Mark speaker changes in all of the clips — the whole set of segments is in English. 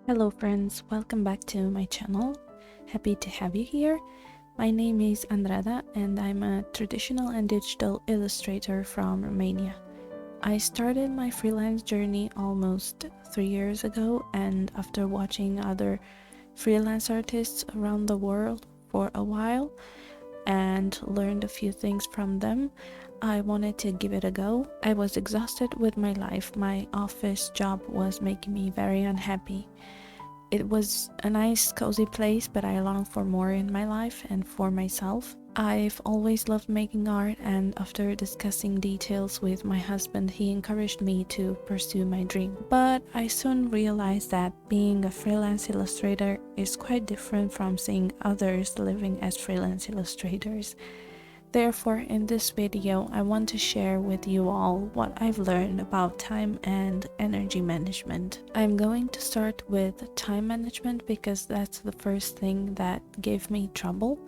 Speaker 1: Hello friends, welcome back to my channel. Happy to have you here. My name is Andrada and I'm a traditional and digital illustrator from Romania. I started my freelance journey almost 3 years ago, and after watching other freelance artists around the world for a while and learned a few things from them, I wanted to give it a go. I was exhausted with my life. My office job was making me very unhappy. It was a nice, cozy place, but I longed for more in my life and for myself. I've always loved making art, and after discussing details with my husband, he encouraged me to pursue my dream. But I soon realized that being a freelance illustrator is quite different from seeing others living as freelance illustrators. Therefore, in this video, I want to share with you all what I've learned about time and energy management. I'm going to start with time management because that's the first thing that gave me trouble.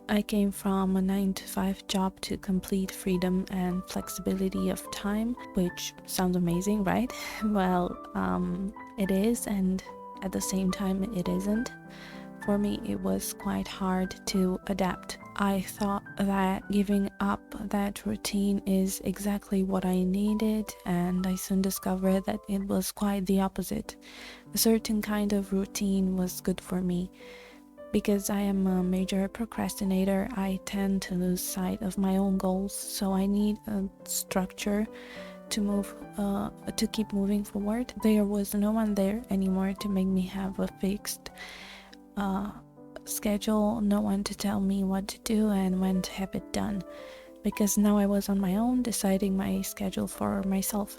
Speaker 1: I came from a 9-to-5 job to complete freedom and flexibility of time, which sounds amazing, right? Well, it is, and at the same time, it isn't. For me, it was quite hard to adapt. I thought that giving up that routine is exactly what I needed, and I soon discovered that it was quite the opposite. A certain kind of routine was good for me. Because I am a major procrastinator, I tend to lose sight of my own goals, so I need a structure to keep moving forward. There was no one there anymore to make me have a fixed schedule, no one to tell me what to do and when to have it done, because now I was on my own, deciding my schedule for myself.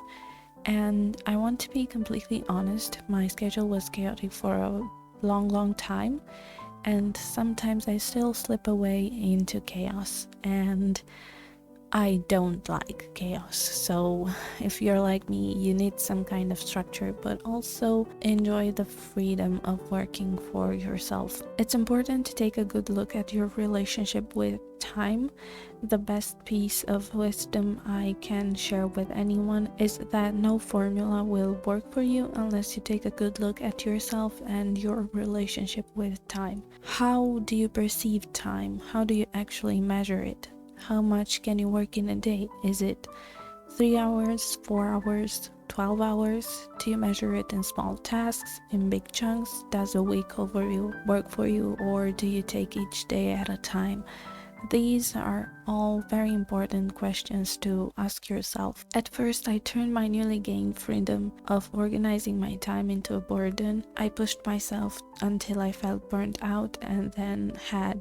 Speaker 1: And I want to be completely honest, my schedule was chaotic for a long time, and sometimes I still slip away into chaos, and I don't like chaos. So if you're like me, you need some kind of structure, but also enjoy the freedom of working for yourself. It's important to take a good look at your relationship with time. The best piece of wisdom I can share with anyone is that no formula will work for you unless you take a good look at yourself and your relationship with time. How do you perceive time? How do you actually measure it? How much can you work in a day? Is it 3 hours, 4 hours, 12 hours? Do you measure it in small tasks, in big chunks? Does a week overview work for you, or do you take each day at a time? These are all very important questions to ask yourself. At first, I turned my newly gained freedom of organizing my time into a burden. I pushed myself until I felt burnt out and then had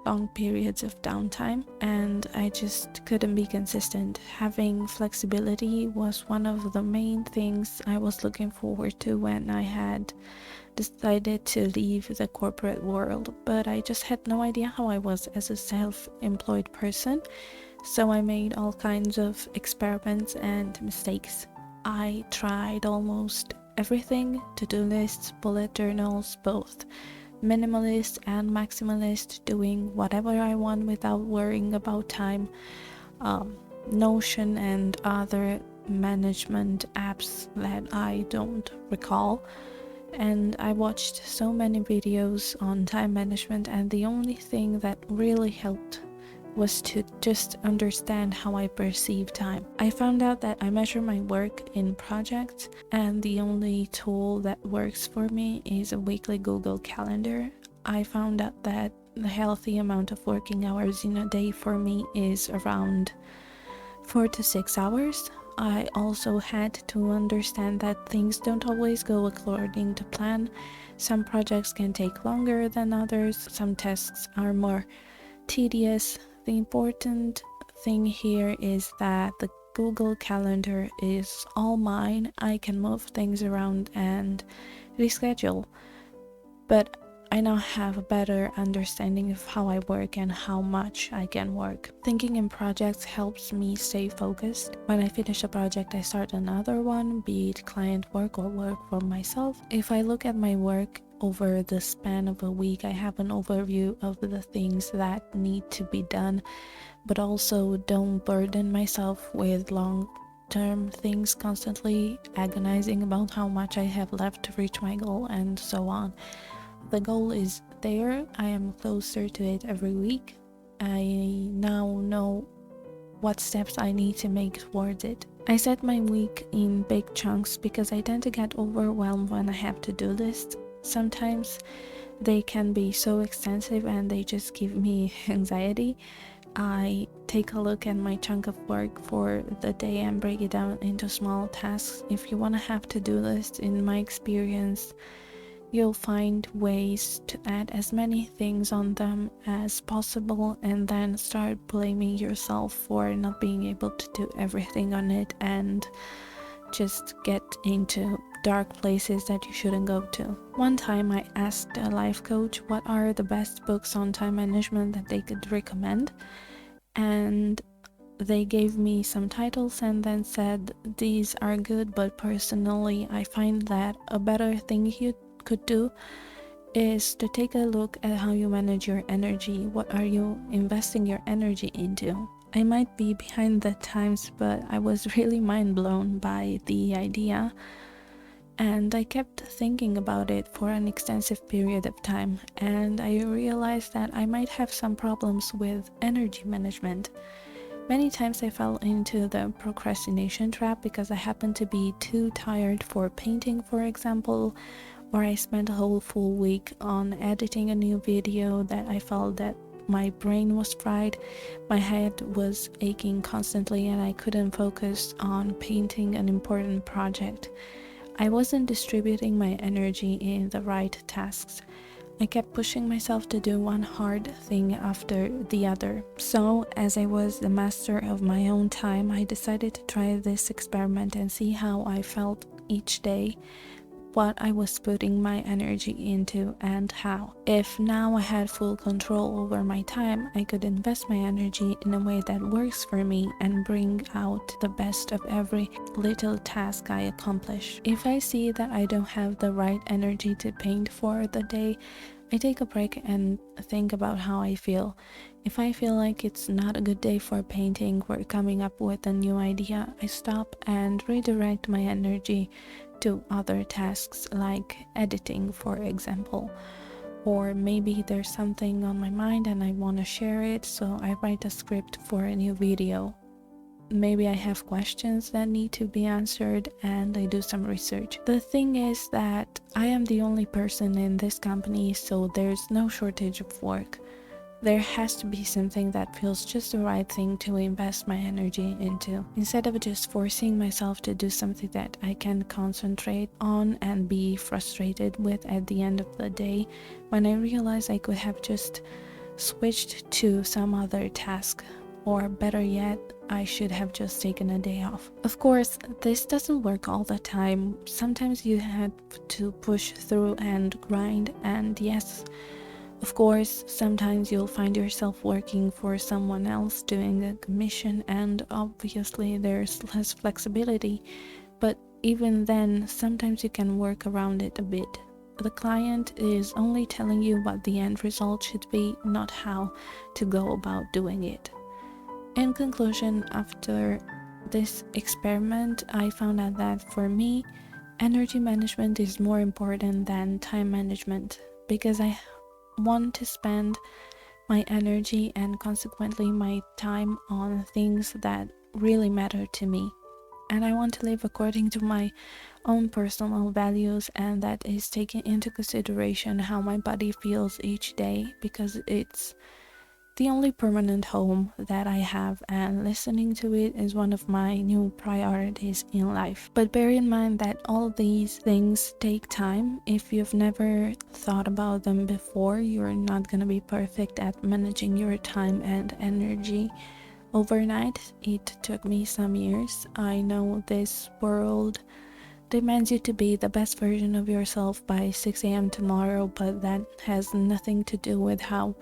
Speaker 1: long periods of downtime, and I just couldn't be consistent. Having flexibility was one of the main things I was looking forward to when I had decided to leave the corporate world, but I just had no idea how I was as a self-employed person, so I made all kinds of experiments and mistakes. I tried almost everything: to-do lists, bullet journals, both minimalist and maximalist, doing whatever I want without worrying about time, Notion and other management apps that I don't recall. And I watched so many videos on time management, and the only thing that really helped was to just understand how I perceive time. I found out that I measure my work in projects, and the only tool that works for me is a weekly Google Calendar. I found out that the healthy amount of working hours in a day for me is around 4 to 6 hours. I also had to understand that things don't always go according to plan. Some projects can take longer than others, some tasks are more tedious. The important thing here is that the Google Calendar is all mine. I can move things around and reschedule, but I now have a better understanding of how I work and how much I can work. Thinking in projects helps me stay focused. When I finish a project, I start another one, be it client work or work for myself. If I look at my work over the span of a week, I have an overview of the things that need to be done, but also don't burden myself with long short-term things, constantly agonizing about how much I have left to reach my goal and so on. The goal is there. I am closer to it every week. I now know what steps I need to make towards it. I set my week in big chunks because I tend to get overwhelmed when I have to-do lists. Sometimes they can be so extensive and they just give me anxiety. I take a look at my chunk of work for the day and break it down into small tasks. If you want to have to-do lists, in my experience, you'll find ways to add as many things on them as possible and then start blaming yourself for not being able to do everything on it and just get into dark places that you shouldn't go to. One time I asked a life coach what are the best books on time management that they could recommend, and they gave me some titles and then said these are good, but personally I find that a better thing you could do is to take a look at how you manage your energy. What are you investing your energy into? I might be behind the times, but I was really mind blown by the idea, and I kept thinking about it for an extensive period of time, and I realized that I might have some problems with energy management. Many times I fell into the procrastination trap because I happened to be too tired for painting, for example, or I spent a whole full week on editing a new video that I felt that my brain was fried, my head was aching constantly, and I couldn't focus on painting an important project. I wasn't distributing my energy in the right tasks. I kept pushing myself to do one hard thing after the other. So, as I was the master of my own time, I decided to try this experiment and see how I felt each day, what I was putting my energy into and how. If now I had full control over my time, I could invest my energy in a way that works for me and bring out the best of every little task I accomplish. If I see that I don't have the right energy to paint for the day, I take a break and think about how I feel. If I feel like it's not a good day for painting or coming up with a new idea, I stop and redirect my energy to other tasks like editing, for example. Or maybe there's something on my mind and I want to share it, so I write a script for a new video. Maybe I have questions that need to be answered and I do some research. The thing is that I am the only person in this company, so there's no shortage of work. There has to be something that feels just the right thing to invest my energy into, instead of just forcing myself to do something that I can concentrate on and be frustrated with at the end of the day, when I realize I could have just switched to some other task, or better yet, I should have just taken a day off. Of course, this doesn't work all the time. Sometimes you have to push through and grind, and yes, of course, sometimes you'll find yourself working for someone else doing a commission, and obviously there's less flexibility, but even then, sometimes you can work around it a bit. The client is only telling you what the end result should be, not how to go about doing it. In conclusion, after this experiment, I found out that for me, energy management is more important than time management, because I want to spend my energy and consequently my time on things that really matter to me, and I want to live according to my own personal values, and that is taking into consideration how my body feels each day, because it's the only permanent home that I have, and listening to it is one of my new priorities in life. But bear in mind that all these things take time. If you've never thought about them before, you're not gonna be perfect at managing your time and energy overnight. It took me some years. I know this world demands you to be the best version of yourself by 6 a.m. tomorrow, but that has nothing to do with how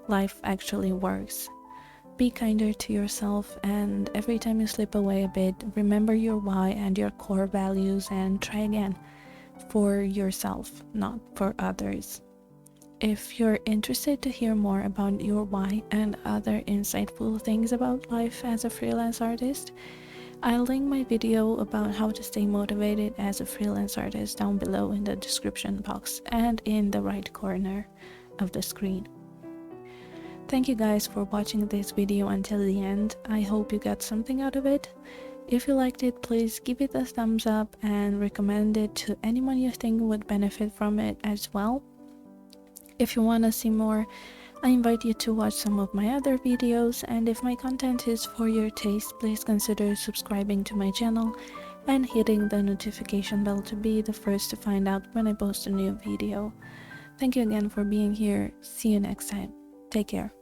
Speaker 1: life actually works. Be kinder to yourself, and every time you slip away a bit, remember your why and your core values and try again, for yourself, not for others. If you're interested to hear more about your why and other insightful things about life as a freelance artist, I'll link my video about how to stay motivated as a freelance artist down below in the description box and in the right corner of the screen. Thank you guys for watching this video until the end. I hope you got something out of it. If you liked it, please give it a thumbs up and recommend it to anyone you think would benefit from it as well. If you want to see more, I invite you to watch some of my other videos, and if my content is for your taste, please consider subscribing to my channel and hitting the notification bell to be the first to find out when I post a new video. Thank you again for being here. See you next time. Take care.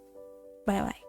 Speaker 1: Bye bye.